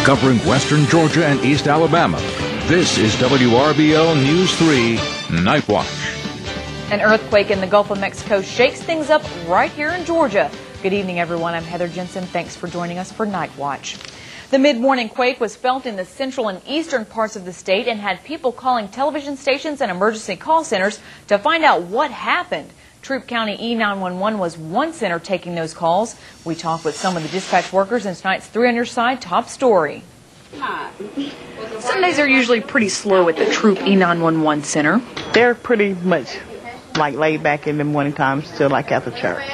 Covering western Georgia and East Alabama, this is WRBL News 3 Night Watch. An earthquake in the Gulf of Mexico shakes things up right here in Georgia. Good evening, everyone. I'm Heather Jensen. Thanks for joining us for Night Watch. The mid-morning quake was felt in the central and eastern parts of the state and had people calling television stations and emergency call centers to find out what happened. Troup County E911 was one center taking those calls. We talked with some of the dispatch workers in tonight's 3 on Your Side top story. Sundays are usually pretty slow at the Troup E911 center. They're pretty much like laid back in the morning times till like after church.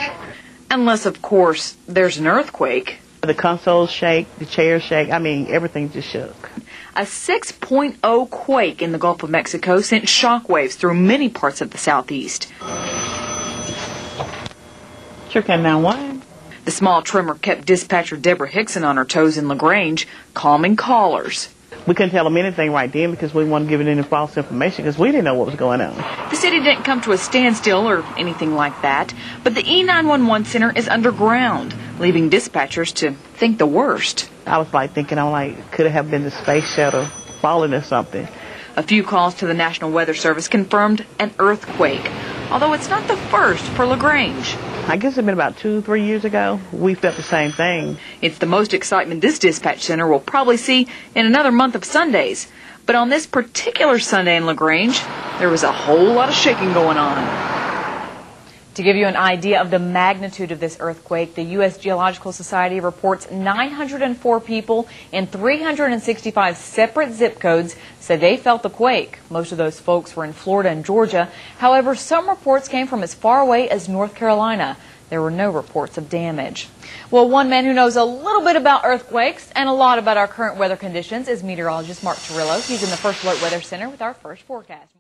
Unless, of course, there's an earthquake. The consoles shake, the chairs shake, everything just shook. A 6.0 quake in the Gulf of Mexico sent shockwaves through many parts of the southeast. Sure can now one. The small tremor kept dispatcher Deborah Hickson on her toes in Lagrange, calming callers. We couldn't tell them anything right then because we wanted to give it any false information because we didn't know what was going on. The city didn't come to a standstill or anything like that, but the E911 center is underground, leaving dispatchers to think the worst. I was thinking, could it have been the space shuttle falling or something? A few calls to the National Weather Service confirmed an earthquake, although it's not the first for Lagrange. I guess it's been about 2-3 years ago. We felt the same thing. It's the most excitement this dispatch center will probably see in another month of Sundays. But on this particular Sunday in Lagrange, there was a whole lot of shaking going on. To give you an idea of the magnitude of this earthquake, the U.S. Geological Society reports 904 people in 365 separate zip codes said they felt the quake. Most of those folks were in Florida and Georgia. However, some reports came from as far away as North Carolina. There were no reports of damage. Well, one man who knows a little bit about earthquakes and a lot about our current weather conditions is meteorologist Mark Torillo. He's in the First Alert Weather Center with our first forecast.